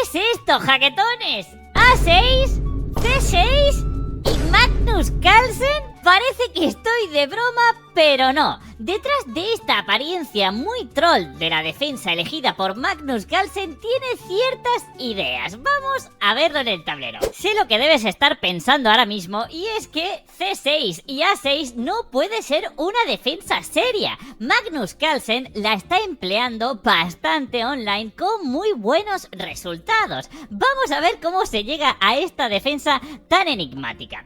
es esto, jaquetones? ¿A6? ¿C6? ¿Y Magnus Carlsen? Parece que estoy de broma, pero no. Detrás de esta apariencia muy troll de la defensa elegida por Magnus Carlsen tiene ciertas ideas. Vamos a verlo en el tablero. Sé lo que debes estar pensando ahora mismo, y es que C6 y A6 no puede ser una defensa seria. Magnus Carlsen la está empleando bastante online con muy buenos resultados. Vamos a ver cómo se llega a esta defensa tan enigmática.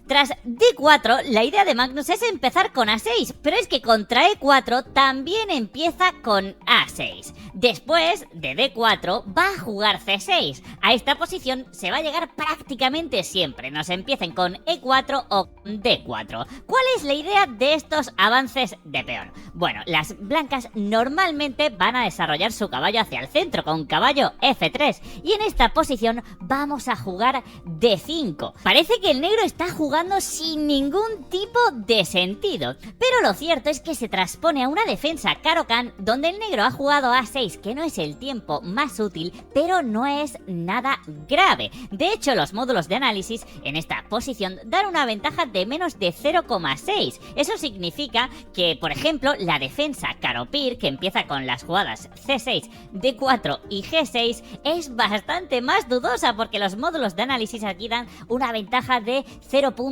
Tras D4, la idea de Magnus es empezar con A6, pero es que contra E4 también empieza con A6. Después de D4 va a jugar C6. A esta posición se va a llegar prácticamente siempre, nos empiecen con E4 o D4. ¿Cuál es la idea de estos avances de peón? Bueno, las blancas normalmente van a desarrollar su caballo hacia el centro con caballo F3, y en esta posición vamos a jugar D5. Parece que el negro está jugando sin ningún tipo de sentido, pero lo cierto es que se transpone a una defensa Caro-Kann donde el negro ha jugado A6, que no es el tiempo más útil, pero no es nada grave. De hecho, los módulos de análisis en esta posición dan una ventaja de menos de 0,6. Eso significa que, por ejemplo, la defensa Caro-Pir, que empieza con las jugadas C6, D4 y G6, es bastante más dudosa, porque los módulos de análisis aquí dan una ventaja de 0,8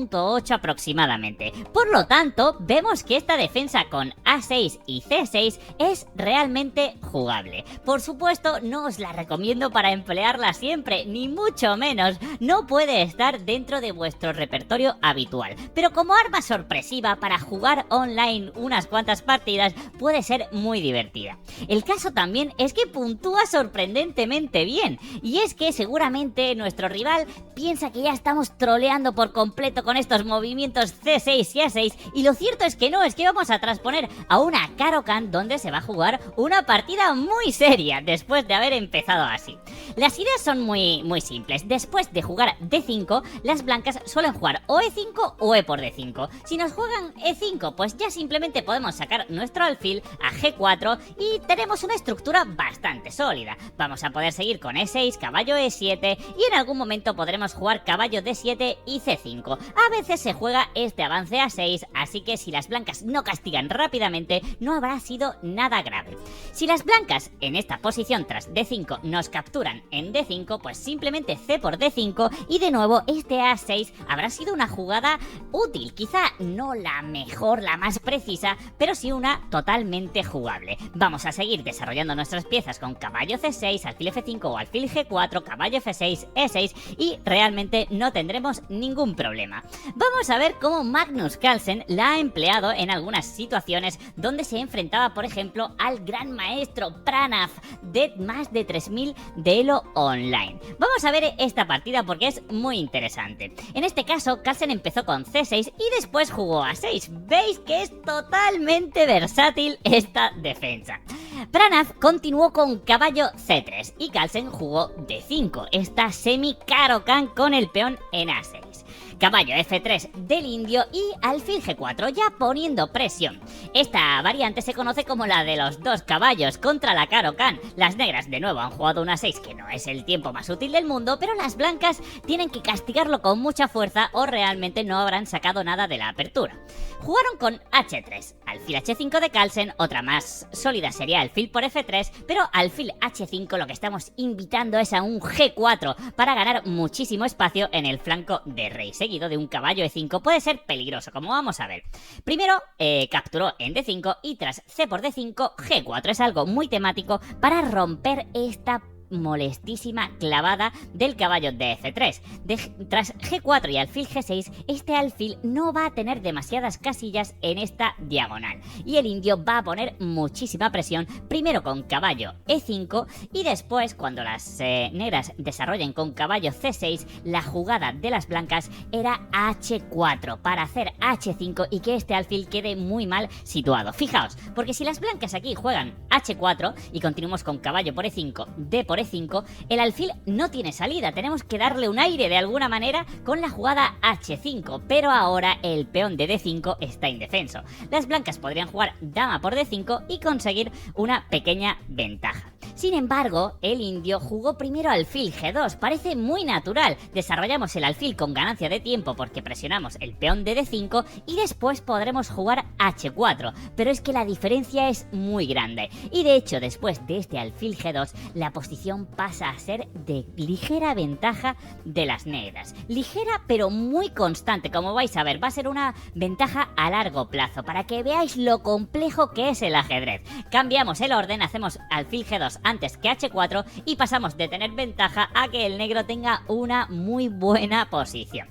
aproximadamente. Por lo tanto, vemos que esta defensa con A6 y C6 es realmente jugable. Por supuesto, no os la recomiendo para emplearla siempre, ni mucho menos. No puede estar dentro de vuestro repertorio habitual, pero como arma sorpresiva para jugar online unas cuantas partidas puede ser muy divertida. El caso también es que puntúa sorprendentemente bien, y es que seguramente nuestro rival piensa que ya estamos troleando por completo con estos movimientos C6 y A6, y lo cierto es que no, es que vamos a transponer a una Caro-Kann donde se va a jugar una partida muy seria después de haber empezado así. Las ideas son muy simples. Después de jugar D5, las blancas suelen jugar o E5 o E por D5. Si nos juegan E5, pues ya simplemente podemos sacar nuestro alfil a G4 y tenemos una estructura bastante sólida. Vamos a poder seguir con E6, caballo E7, y en algún momento podremos jugar caballo D7 y C5. A veces se juega este avance A6, así que si las blancas no castigan rápidamente, no habrá sido nada grave. Si las blancas en esta posición tras D5 nos capturan en D5, pues simplemente C por D5, y de nuevo este A6 habrá sido una jugada útil, quizá no la mejor, la más precisa, pero sí una totalmente jugable. Vamos a seguir desarrollando nuestras piezas con caballo C6, alfil F5 o alfil G4, caballo F6, E6, y realmente no tendremos ningún problema. Vamos a ver cómo Magnus Carlsen la ha empleado en algunas situaciones donde se enfrentaba, por ejemplo, al gran maestro Pranav de más de 3000 de Elo online. Vamos a ver esta partida porque es muy interesante. En este caso, Carlsen empezó con C6 y después jugó A6. Veis que es totalmente versátil esta defensa. Pranav continuó con caballo C3 y Carlsen jugó D5, esta semi Caro-Kann con el peón en A6. Caballo F3 del indio y alfil G4, ya poniendo presión. Esta variante se conoce como la de los dos caballos contra la Caro-Kann. Las negras de nuevo han jugado un A6, que no es el tiempo más útil del mundo, pero las blancas tienen que castigarlo con mucha fuerza o realmente no habrán sacado nada de la apertura. Jugaron con H3, alfil H5 de Carlsen, otra más sólida sería alfil por F3, pero alfil H5 lo que estamos invitando es a un G4 para ganar muchísimo espacio en el flanco de rey, seguido de un caballo E5. Puede ser peligroso, como vamos a ver. Primero capturó en D5 y tras C por D5, G4 es algo muy temático para romper esta molestísima clavada del caballo de F3. Tras G4 y alfil G6, este alfil no va a tener demasiadas casillas en esta diagonal, y el indio va a poner muchísima presión, primero con caballo E5 y después, cuando las negras desarrollen con caballo C6, la jugada de las blancas era H4 para hacer H5 y que este alfil quede muy mal situado. Fijaos, porque si las blancas aquí juegan H4 y continuamos con caballo por E5, D por E5, el alfil no tiene salida, tenemos que darle un aire de alguna manera con la jugada H5, pero ahora el peón de D5 está indefenso. Las blancas podrían jugar dama por D5 y conseguir una pequeña ventaja. Sin embargo, el indio jugó primero alfil G2, parece muy natural. Desarrollamos el alfil con ganancia de tiempo porque presionamos el peón de D5 y después podremos jugar H4, pero es que la diferencia es muy grande. Y de hecho, después de este alfil G2, la posición pasa a ser de ligera ventaja de las negras. Ligera pero muy constante, como vais a ver, va a ser una ventaja a largo plazo, para que veáis lo complejo que es el ajedrez. Cambiamos el orden, hacemos alfil G2 antes que H4 y pasamos de tener ventaja a que el negro tenga una muy buena posición.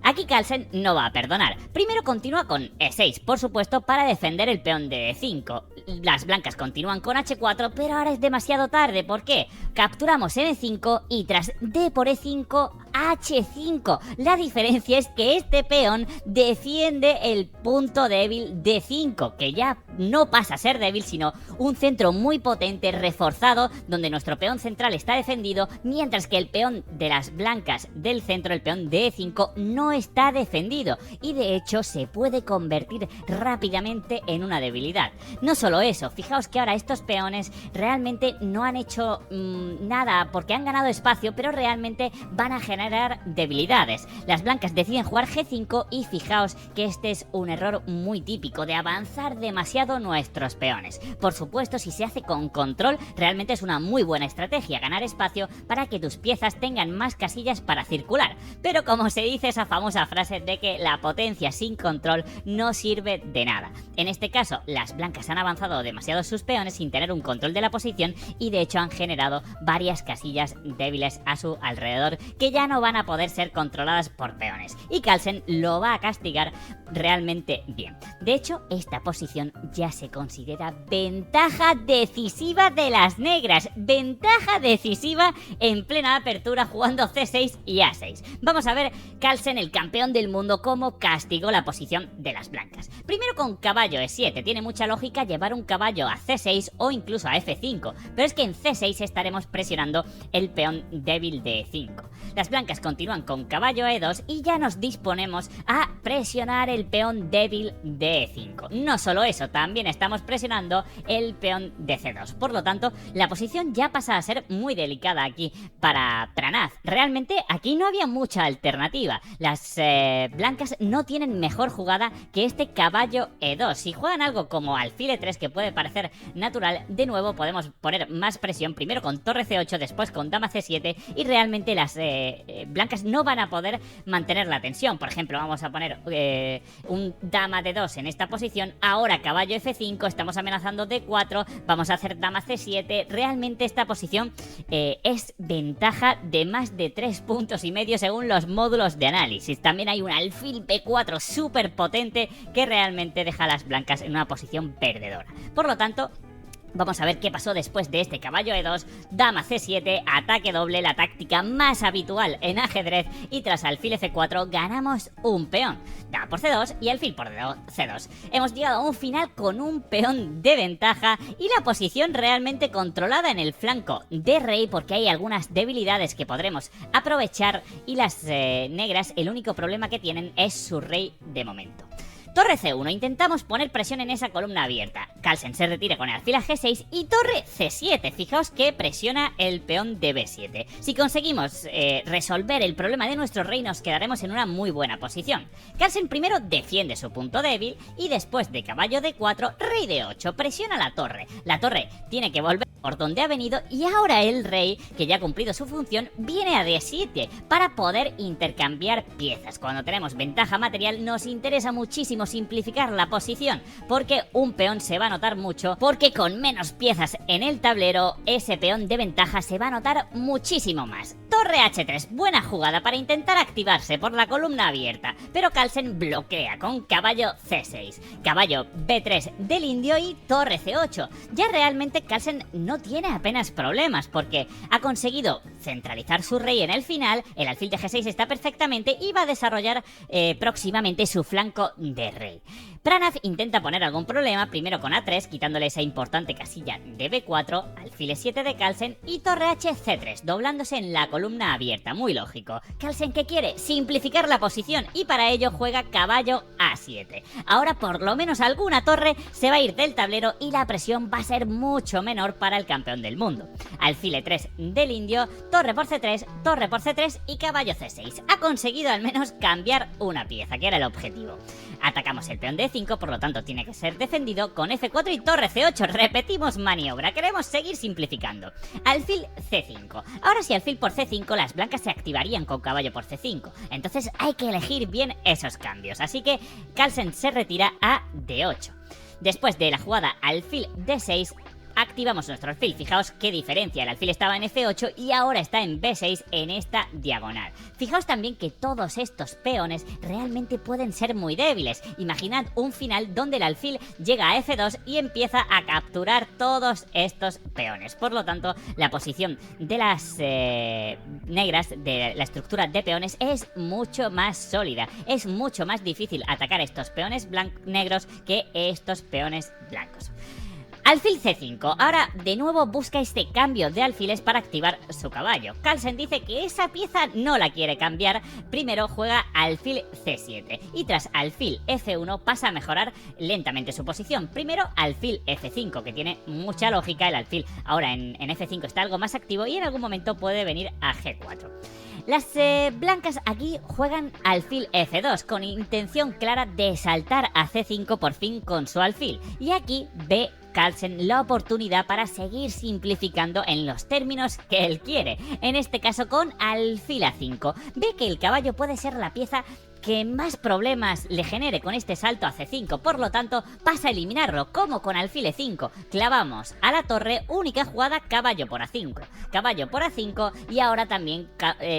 Aquí Carlsen no va a perdonar. Primero continúa con E6, por supuesto, para defender el peón de E5. Las blancas continúan con H4, pero ahora es demasiado tarde. ¿Por qué? Capturamos en E5 y tras D por E5, H5. La diferencia es que este peón defiende el punto débil D5, que ya no pasa a ser débil, sino un centro muy potente, reforzado, donde nuestro peón central está defendido, mientras que el peón de las blancas del centro, el peón de E5, no está defendido y de hecho se puede convertir rápidamente en una debilidad. No solo eso, fijaos que ahora estos peones realmente no han hecho nada porque han ganado espacio, pero realmente van a generar debilidades. Las blancas deciden jugar G5 y fijaos que este es un error muy típico de avanzar demasiado nuestros peones. Por supuesto, si se hace con control, realmente es una muy buena estrategia ganar espacio para que tus piezas tengan más casillas para circular, pero como se dice esa famosa frase de que la potencia sin control no sirve de nada. En este caso, las blancas han avanzado demasiado sus peones sin tener un control de la posición y de hecho han generado varias casillas débiles a su alrededor que ya no van a poder ser controladas por peones. Y Carlsen lo va a castigar realmente bien. De hecho, esta posición ya se considera ventaja decisiva de las negras. Ventaja decisiva en plena apertura jugando C6 y A6. Vamos a ver Carlsen, el campeón del mundo, cómo castigó la posición de las blancas. Primero con caballo E7, tiene mucha lógica llevar un caballo a C6 o incluso a F5, pero es que en C6 estaremos presionando el peón débil de E5. Las blancas continúan con caballo E2 y ya nos disponemos a presionar el peón débil de E5. No solo eso, también estamos presionando el peón de C2. Por lo tanto, la posición ya pasa a ser muy delicada aquí para Pranav. Realmente aquí no había mucha alternativa. Las blancas no tienen mejor jugada que este caballo E2. Si juegan algo como alfil E3, que puede parecer natural, de nuevo podemos poner más presión, primero con torre C8, después con dama C7, y realmente las blancas no van a poder mantener la tensión. Por ejemplo, vamos a poner un dama D2 en esta posición, ahora caballo F5, estamos amenazando D4, vamos a hacer dama C7. Realmente esta posición es ventaja de más de 3,5 puntos según los módulos de análisis. También hay un alfil B4 súper potente que realmente deja a las blancas en una posición perdedora. Por lo tanto, vamos a ver qué pasó después de este caballo E2, dama C7, ataque doble, la táctica más habitual en ajedrez, y tras alfil F4 ganamos un peón, dama por C2 y alfil por C2. Hemos llegado a un final con un peón de ventaja y la posición realmente controlada en el flanco de rey, porque hay algunas debilidades que podremos aprovechar y las negras el único problema que tienen es su rey de momento. Torre C1, intentamos poner presión en esa columna abierta. Carlsen se retira con el alfil a G6 y torre C7. Fijaos que presiona el peón de B7. Si conseguimos resolver el problema de nuestro rey, nos quedaremos en una muy buena posición. Carlsen primero defiende su punto débil y después de caballo D4, rey D8, presiona la torre. La torre tiene que volver por donde ha venido y ahora el rey, que ya ha cumplido su función, viene a D7 para poder intercambiar piezas. Cuando tenemos ventaja material nos interesa muchísimo simplificar la posición, porque un peón se va a notar mucho, porque con menos piezas en el tablero ese peón de ventaja se va a notar muchísimo más. Torre H3, buena jugada para intentar activarse por la columna abierta, pero Carlsen bloquea con caballo C6, caballo B3 del indio y torre C8. Ya realmente Carlsen no tiene apenas problemas porque ha conseguido centralizar su rey en el final, el alfil de G6 está perfectamente y va a desarrollar próximamente su flanco de rey. Pranav intenta poner algún problema, primero con A3, quitándole esa importante casilla de B4, alfil E7 de Carlsen y torre H C3, doblándose en la columna columna abierta, muy lógico. Carlsen, ¿qué quiere? Simplificar la posición y para ello juega caballo A7. Ahora por lo menos alguna torre se va a ir del tablero y la presión va a ser mucho menor para el campeón del mundo. Alfil E3 del indio, torre por C3 y caballo C6. Ha conseguido al menos cambiar una pieza, que era el objetivo. Atacamos el peón de E5, por lo tanto tiene que ser defendido con F4 y torre C8. Repetimos maniobra, queremos seguir simplificando. Alfil C5. Ahora si alfil por C5, las blancas se activarían con caballo por C5. Entonces hay que elegir bien esos cambios. Así que Carlsen se retira a D8. Después de la jugada alfil D6, activamos nuestro alfil. Fijaos qué diferencia, el alfil estaba en F8 y ahora está en B6 en esta diagonal. Fijaos también que todos estos peones realmente pueden ser muy débiles. Imaginad un final donde el alfil llega a F2 y empieza a capturar todos estos peones. Por lo tanto, la posición de las negras, de la estructura de peones, es mucho más sólida. Es mucho más difícil atacar estos peones negros que estos peones blancos. Alfil C5. Ahora de nuevo busca este cambio de alfiles para activar su caballo. Carlsen dice que esa pieza no la quiere cambiar. Primero juega alfil C7 y tras alfil F1 pasa a mejorar lentamente su posición. Primero alfil F5, que tiene mucha lógica. El alfil ahora en F5 está algo más activo y en algún momento puede venir a G4. Las blancas aquí juegan alfil F2 con intención clara de saltar a C5 por fin con su alfil. Y aquí ve Carlsen la oportunidad para seguir simplificando en los términos que él quiere, en este caso con alfil A5. Ve que el caballo puede ser la pieza que más problemas le genere con este salto a C5, por lo tanto pasa a eliminarlo, como con alfil E5. Clavamos a la torre, única jugada caballo por A5, caballo por A5 y ahora también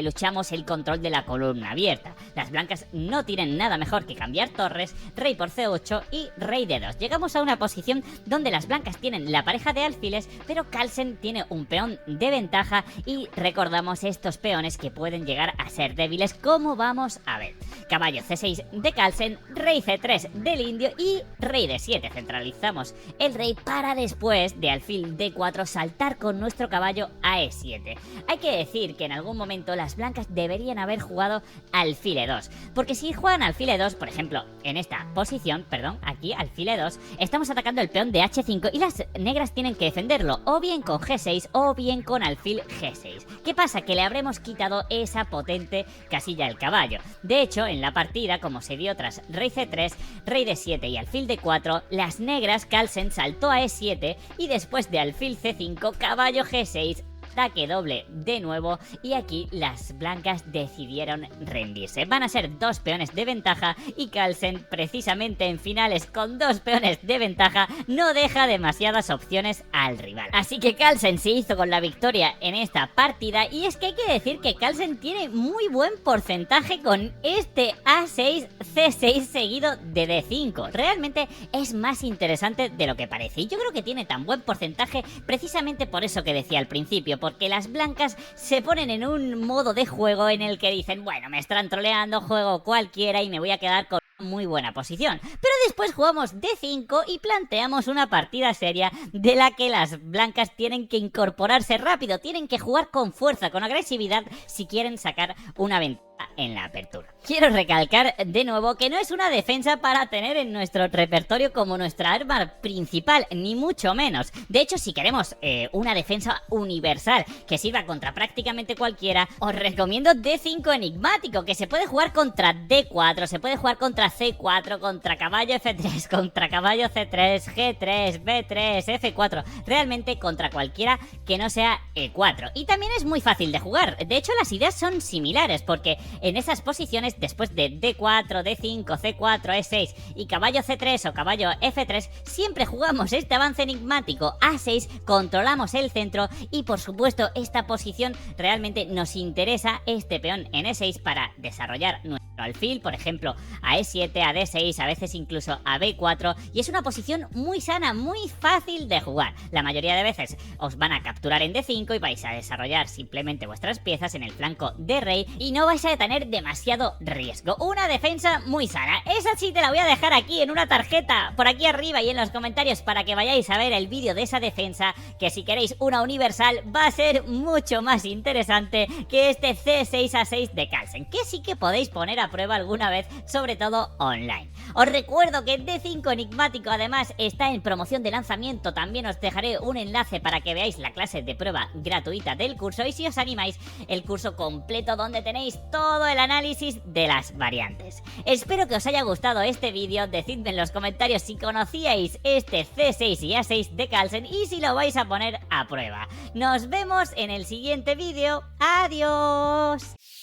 luchamos el control de la columna abierta. Las blancas no tienen nada mejor que cambiar torres, rey por C8 y rey D2. Llegamos a una posición donde las blancas tienen la pareja de alfiles, pero Carlsen tiene un peón de ventaja y recordamos estos peones que pueden llegar a ser débiles, como vamos a ver. Caballo C6 de Carlsen, rey C3 del indio y rey D7. Centralizamos el rey para después de alfil D4 saltar con nuestro caballo a E7. Hay que decir que en algún momento las blancas deberían haber jugado alfil E2, porque si juegan alfil E2, por ejemplo, en esta posición, perdón, aquí alfil E2, estamos atacando el peón de H5 y las negras tienen que defenderlo o bien con G6 o bien con alfil G6. ¿Qué pasa? Que le habremos quitado esa potente casilla al caballo. De hecho, en la partida, como se dio tras rey C3, rey D7 y alfil D4, las negras Carlsen saltó a E7 y después de alfil C5, caballo G6, ataque doble de nuevo y aquí las blancas decidieron rendirse. Van a ser dos peones de ventaja y Carlsen, precisamente en finales con dos peones de ventaja, no deja demasiadas opciones al rival. Así que Carlsen se hizo con la victoria en esta partida y es que hay que decir que Carlsen tiene muy buen porcentaje con este A6, C6 seguido de D5. Realmente es más interesante de lo que parece y yo creo que tiene tan buen porcentaje precisamente por eso que decía al principio, porque las blancas se ponen en un modo de juego en el que dicen, bueno, me están troleando, juego cualquiera y me voy a quedar con muy buena posición. Pero después jugamos D5 y planteamos una partida seria de la que las blancas tienen que incorporarse rápido, tienen que jugar con fuerza, con agresividad si quieren sacar una ventaja en la apertura. Quiero recalcar de nuevo que no es una defensa para tener en nuestro repertorio como nuestra arma principal, ni mucho menos. De hecho, si queremos una defensa universal que sirva contra prácticamente cualquiera, os recomiendo D5 enigmático, que se puede jugar contra D4, se puede jugar contra C4, contra caballo F3, contra caballo C3, G3, B3, F4, realmente contra cualquiera que no sea E4. Y también es muy fácil de jugar, de hecho las ideas son similares, porque en esas posiciones, después de D4, D5, C4, E6 y caballo C3 o caballo F3, siempre jugamos este avance enigmático A6, controlamos el centro y por supuesto esta posición realmente nos interesa, este peón en E6, para desarrollar nuestro alfil, por ejemplo, a E7, a D6, a veces incluso a B4, y es una posición muy sana, muy fácil de jugar. La mayoría de veces os van a capturar en D5 y vais a desarrollar simplemente vuestras piezas en el flanco de rey y no vais a tener demasiado riesgo. Una defensa muy sana. Esa sí te la voy a dejar aquí en una tarjeta, por aquí arriba y en los comentarios, para que vayáis a ver el vídeo de esa defensa, que si queréis una universal va a ser mucho más interesante que este C6A6 de Carlsen, que sí que podéis poner a prueba alguna vez, sobre todo online. Os recuerdo que D5 enigmático además está en promoción de lanzamiento. También os dejaré un enlace para que veáis la clase de prueba gratuita del curso, y si os animáis, el curso completo donde tenéis todo el análisis de las variantes. Espero que os haya gustado este vídeo. Decidme en los comentarios si conocíais este C6 y A6 de Carlsen y si lo vais a poner a prueba. Nos vemos en el siguiente vídeo. ¡Adiós!